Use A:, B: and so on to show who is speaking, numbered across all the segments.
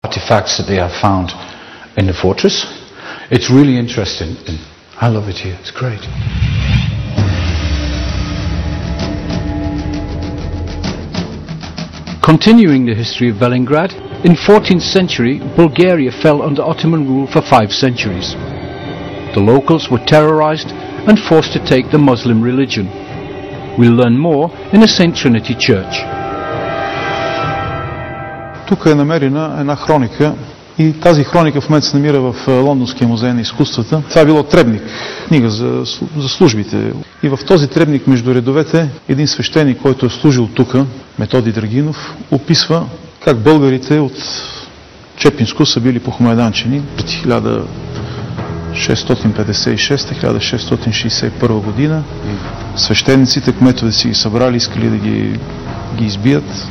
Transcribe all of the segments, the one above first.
A: artifacts that they have found in the fortress. It's really interesting, and I love it here. It's great. Continuing the history of Velingrad, in 14th century, Bulgaria fell under Ottoman rule for 5 centuries. The locals were terrorized and forced to take the Muslim religion. We'll learn more in the St. Trinity Church.
B: Тук е намерена една хроника и тази хроника в момента се намира в Лондонския музей на изкуствата. Това е било требник, книга за службите. И в този требник между редовете един свещеник, който е служил тук, Методий Драгинов, описва как българите от Чепинско са били похмайданчени пред 1656-1661 година. Свещениците, кметове си ги събрали, искали да ги избият,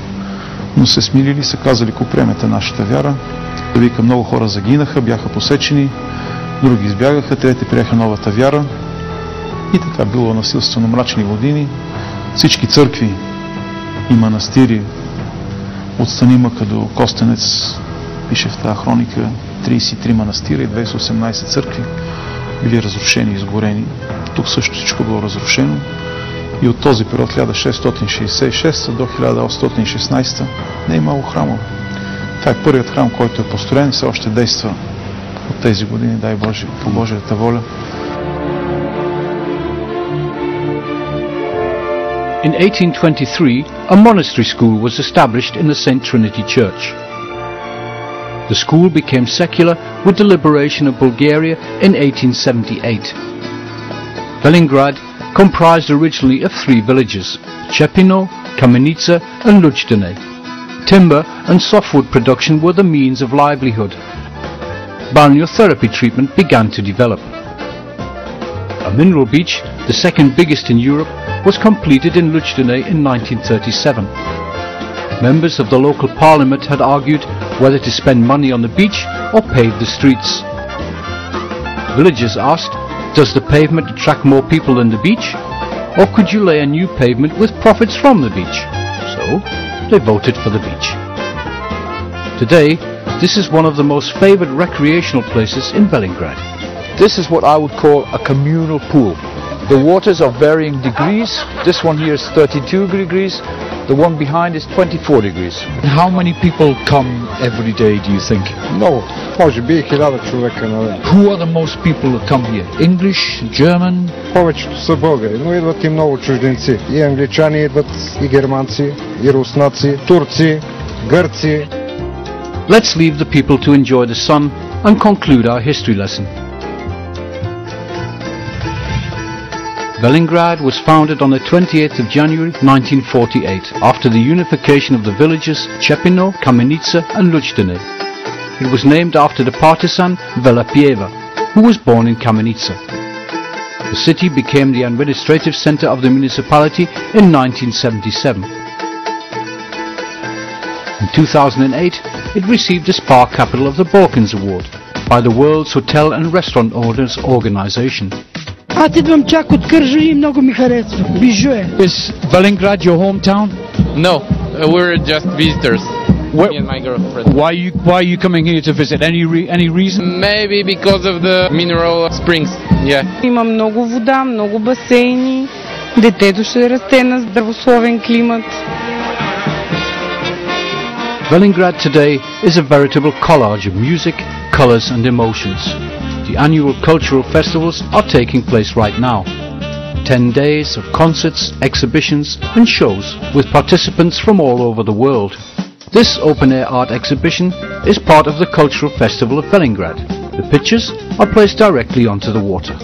B: но се смилили, са казали: ако приемете нашата вяра. Вика, много хора загинаха, бяха посечени, други избягаха, трети приеха новата вяра. И така било насилствено мрачни години. Всички църкви и манастири от Станимъка до Костенец, пише в тази хроника, 33 манастира и 218 църкви били разрушени и изгорени. Тук също всичко било разрушено. И от този период 1666 до 1816 не е имало храмове. Това е първият храм, който е построен и все още действа от тези години, дай Боже, по Божията воля.
A: In 1823, a monastery school was established in the St. Trinity Church. The school became secular with the liberation of Bulgaria in 1878. Velingrad comprised originally of 3 villages: Chepino, Kamenica and Lutzdane. Timber and softwood production were the means of livelihood. Balneotherapy treatment began to develop. A mineral beach, the second biggest in Europe, was completed in Lutzdane in 1937. Members of the local parliament had argued whether to spend money on the beach or pave the streets. Villagers asked, does the pavement attract more people than the beach, or could you lay a new pavement with profits from the beach? So they voted for the beach. Today, this is one of the most favoured recreational places in Velingrad. This is what I would call a communal pool. The waters are varying degrees. This one here is 32 degrees. The one behind is 24 degrees. How many people come every day, do you think?
C: Много. Може би 1000 човека на ден.
A: Who are the most people that come here? English, German?
C: Повечето са българи, но идват и много чужденци. И англичани идват, и германци, и руснаци, турци, гърци.
A: Let's leave the people to enjoy the sun and conclude our history lesson. Velingrad was founded on the 28th of January 1948 after the unification of the villages Chepino, Kamenica and Lutzdane. It was named after the partisan Velapieva, who was born in Kamenica. The city became the administrative center of the municipality in 1977. In 2008, it received the Spa Capital of the Balkans Award by the World's Hotel and Restaurant Owners Organization.
D: Аз идвам чак от Кърджали и много ми харесва. Бижу е.
A: Is Velingrad your hometown?
E: No, we're just visitors. Me and my girlfriend.
A: Why are you coming here to visit? Any reason?
E: Maybe because of the mineral springs. Yeah.
F: Има много вода, много басейни. Детето ще расте на здравословен климат.
A: Velingrad today is a veritable collage of music, colors and emotions. The annual cultural festivals are taking place right now. 10 days of concerts, exhibitions and shows with participants from all over the world. This open-air art exhibition is part of the Cultural Festival of Velingrad. The pictures are placed directly onto the water.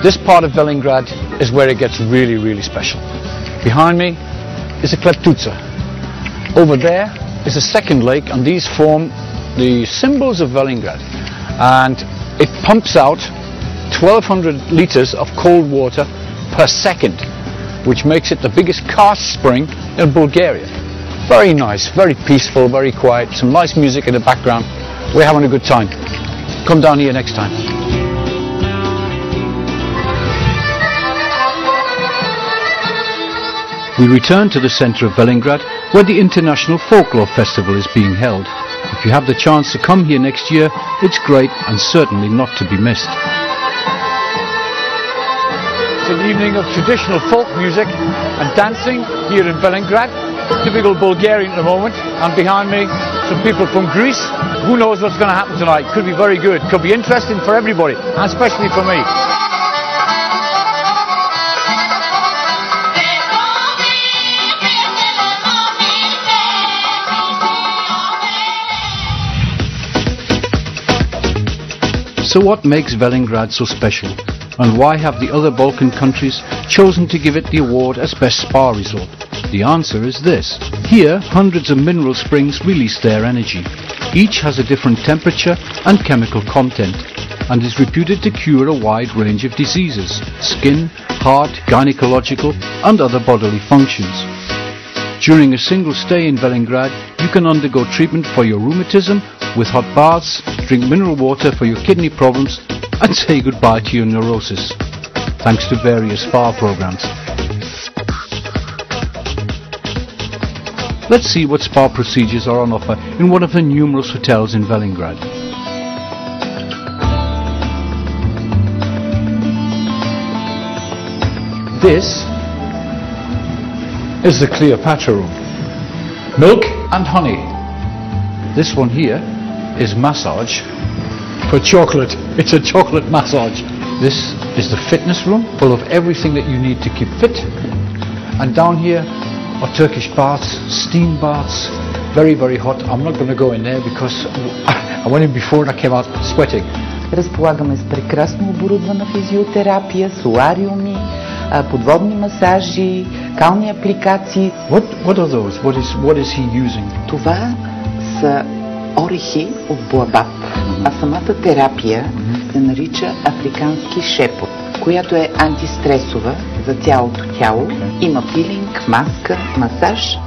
A: This part of Velingrad is where it gets really special. Behind me is a Kleptuca. Over there is a second lake, and these form the symbols of Velingrad. And it pumps out 1200 litres of cold water per second, which makes it the biggest karst spring in Bulgaria. Very nice, very peaceful, very quiet, some nice music in the background. We're having a good time. Come down here next time. We return to the centre of Velingrad, where the International Folklore Festival is being held. If you have the chance to come here next year, it's great and certainly not to be missed.
G: It's an evening of traditional folk music and dancing here in Velingrad. Typical Bulgarian at the moment, and behind me some people from Greece. Who knows what's going to happen tonight? Could be very good, could be interesting for everybody, and especially for me.
A: So what makes Velingrad so special, and why have the other Balkan countries chosen to give it the award as Best Spa Resort? The answer is this. Here, hundreds of mineral springs release their energy. Each has a different temperature and chemical content, and is reputed to cure a wide range of diseases: skin, heart, gynecological and other bodily functions. During a single stay in Velingrad, you can undergo treatment for your rheumatism with hot baths, drink mineral water for your kidney problems, and say goodbye to your neurosis, thanks to various spa programs. Let's see what spa procedures are on offer in one of the numerous hotels in Velingrad. This is the Cleopatra room. Milk and honey. This one here is massage for chocolate. It's a chocolate massage. This is the fitness room, full of everything that you need to keep fit. And down here are Turkish baths, steam baths, very, very hot. I'm not going to go in there because I went in before and I came out sweating.
H: Разполагаме с прекрасно оборудвана физиотерапия, солариуми, подводни масажи, кални апликации.
A: What are those? What is he using?
H: Това са орехи от буабаб, а самата терапия се нарича африкански шепот, която е антистресова за цялото тяло. Има пилинг, маска, масаж.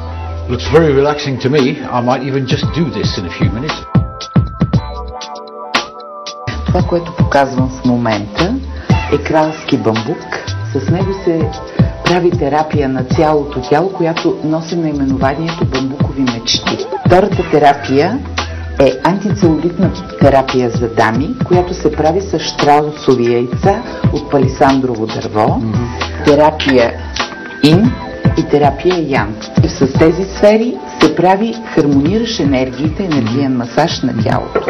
A: Looks very relaxing to me. I might even just do this in a few minutes.
H: Това, което показвам в момента, е кралски бамбук. С него се прави терапия на цялото тяло, която носи наименованието бамбукови мечти. Втората терапия е антицелулитна терапия за дами, която се прави с щраусови яйца от палисандрово дърво. Терапия Ин и терапия Ян. И с тези сфери се прави хармониращ енергиите, енергиен масаж на тялото.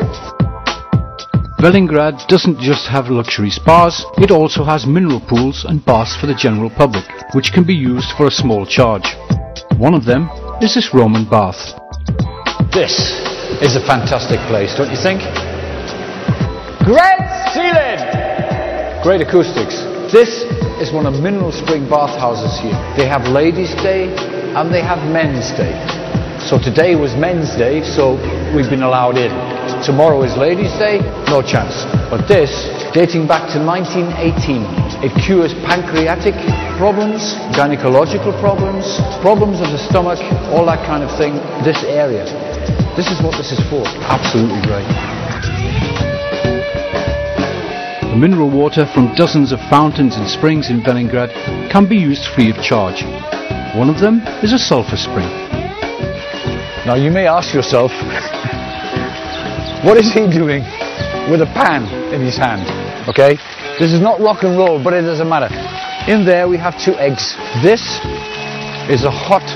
A: Velingrad doesn't just have luxury spas, it also has mineral pools and baths for the general public, which can be used for a small charge. One of them is this Roman bath.
G: This is a fantastic place, don't you think? Great ceiling! Great acoustics. This is one of Mineral Spring bathhouses here. They have ladies' day and they have men's day. So today was men's day, so we've been allowed in. Tomorrow is ladies' day, no chance. But this, dating back to 1918, it cures pancreatic problems, gynecological problems, problems of the stomach, all that kind of thing, this area. This is what this is for. Absolutely great.
A: The mineral water from dozens of fountains and springs in Velingrad can be used free of charge. One of them is a sulfur spring.
G: Now you may ask yourself, what is he doing with a pan in his hand? Okay, this is not rock and roll, but it doesn't matter. In there we have 2 eggs. This is a hot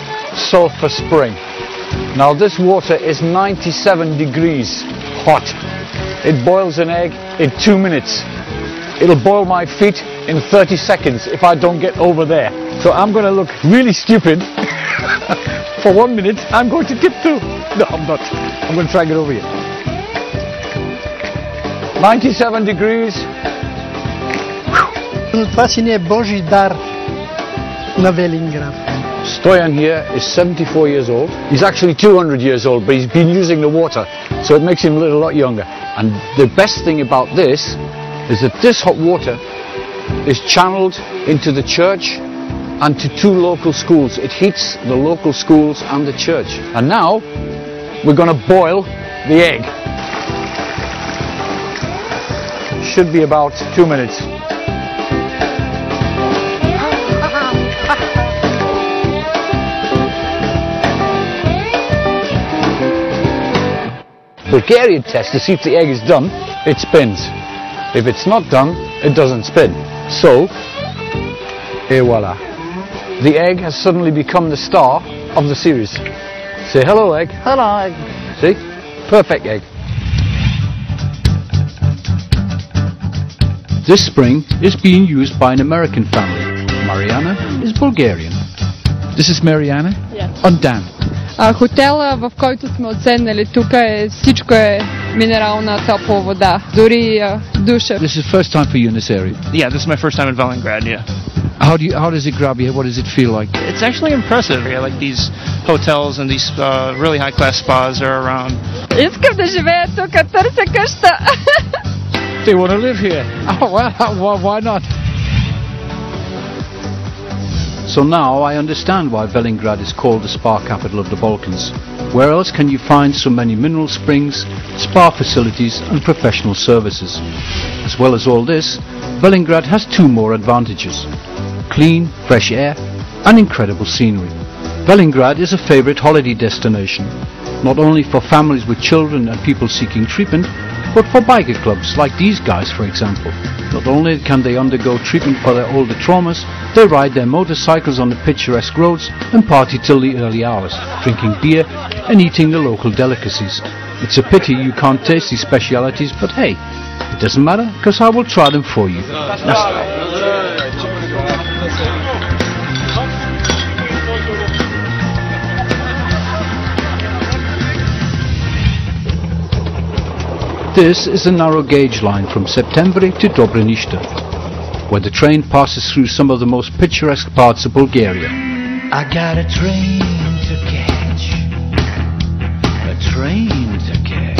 G: sulfur spring. Now this water is 97 degrees hot. It boils an egg in 2 minutes. It'll boil my feet in 30 seconds if I don't get over there. So I'm going to look really stupid. For 1 minute I'm going to dip through. No, I'm not. I'm going to try and get over here. 97 degrees.
D: Това си не е Божий дар на Велинград.
G: Stoyan here is 74 years old. He's actually 200 years old, but he's been using the water, so it makes him a lot younger. And the best thing about this is that this hot water is channeled into the church and to 2 local schools. It heats the local schools and the church. And now we're going to boil the egg. Should be about 2 minutes. Bulgarian test to see if the egg is done, it spins. If it's not done, it doesn't spin. So, et voila. The egg has suddenly become the star of the series. Say hello egg. Hello egg. See? Perfect egg.
A: This spring is being used by an American family. Mariana is Bulgarian. This is Mariana?
F: Yes.
A: And Dan.
F: Хотела, в който сме отседнали тук, всичко е минерална топла вода, дори душа.
A: This is first time for you in this area.
I: Yeah, this is my first time in Velengrad, yeah.
A: How does it grab you? What does it feel like?
I: It's actually impressive. Yeah, like these hotels and these really high-class spas are around.
F: Искам да живея тук, търся къща.
A: They want to live here. Oh, well, why not? So now I understand why Velengrad is called the spa capital of the Balkans. Where else can you find so many mineral springs, spa facilities and professional services? As well as all this, Velengrad has two more advantages: clean, fresh air and incredible scenery. Velengrad is a favorite holiday destination, not only for families with children and people seeking treatment, but for biker clubs like these guys, for example. Not only can they undergo treatment for their older traumas, they ride their motorcycles on the picturesque roads and party till the early hours, drinking beer and eating the local delicacies. It's a pity you can't taste these specialities, but hey, it doesn't matter, because I will try them for you. This is a narrow gauge line from Septembri to Dobrinishta, where the train passes through some of the most picturesque parts of Bulgaria.
J: I got a train to catch, a train to catch.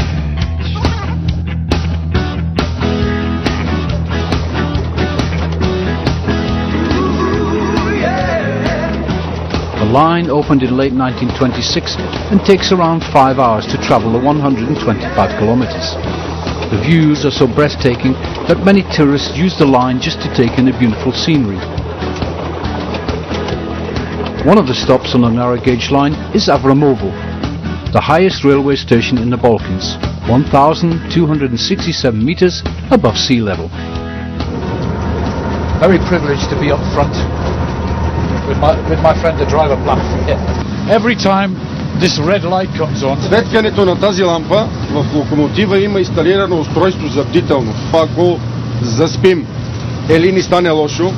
A: The line opened in late 1926 and takes around 5 hours to travel the 125 kilometers. The views are so breathtaking that many tourists use the line just to take in the beautiful scenery. One of the stops on the narrow gauge line is Avramovo, the highest railway station in the Balkans, 1,267 meters above sea level.
G: Very privileged to be up front with my friend the driver platform. Every time this red light comes on.
C: Светкането на тази лампа в локомотива има инсталирано устройство за бдителност. Ако заспим или ни стане лошо,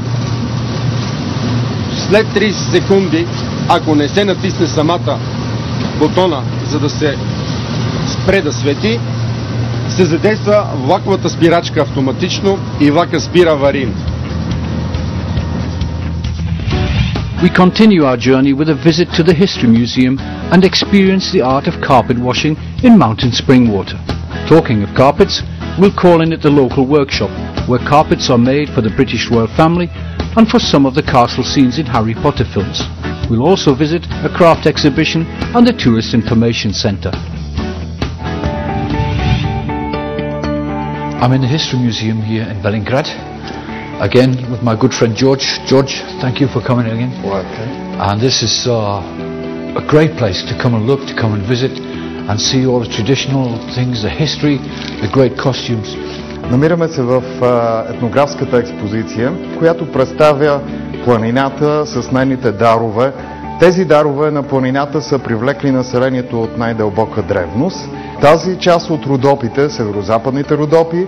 C: след 30 секунди, ако не се натисне самата бутона, за да се спре да свети, се задейства влаковата спирачка автоматично и влака спира аварийно.
A: We continue our journey with a visit to the History Museum and experience the art of carpet washing in mountain spring water. Talking of carpets, we'll call in at the local workshop, where carpets are made for the British royal family and for some of the castle scenes in Harry Potter films. We'll also visit a craft exhibition and the Tourist Information Centre. I'm in the History Museum here in Velengrad. Again, with my good friend George. George, thank you for coming again.
C: Okay.
A: And this is a great place to come and look, to come and visit and see all the traditional things, the history, the great costumes.
K: Намираме се в етнографската експозиция, която представя планината с нейните дарове. Тези дарове на планината са привлекли населението от най-дълбока древност. Тази част от Родопите, северозападните Родопи,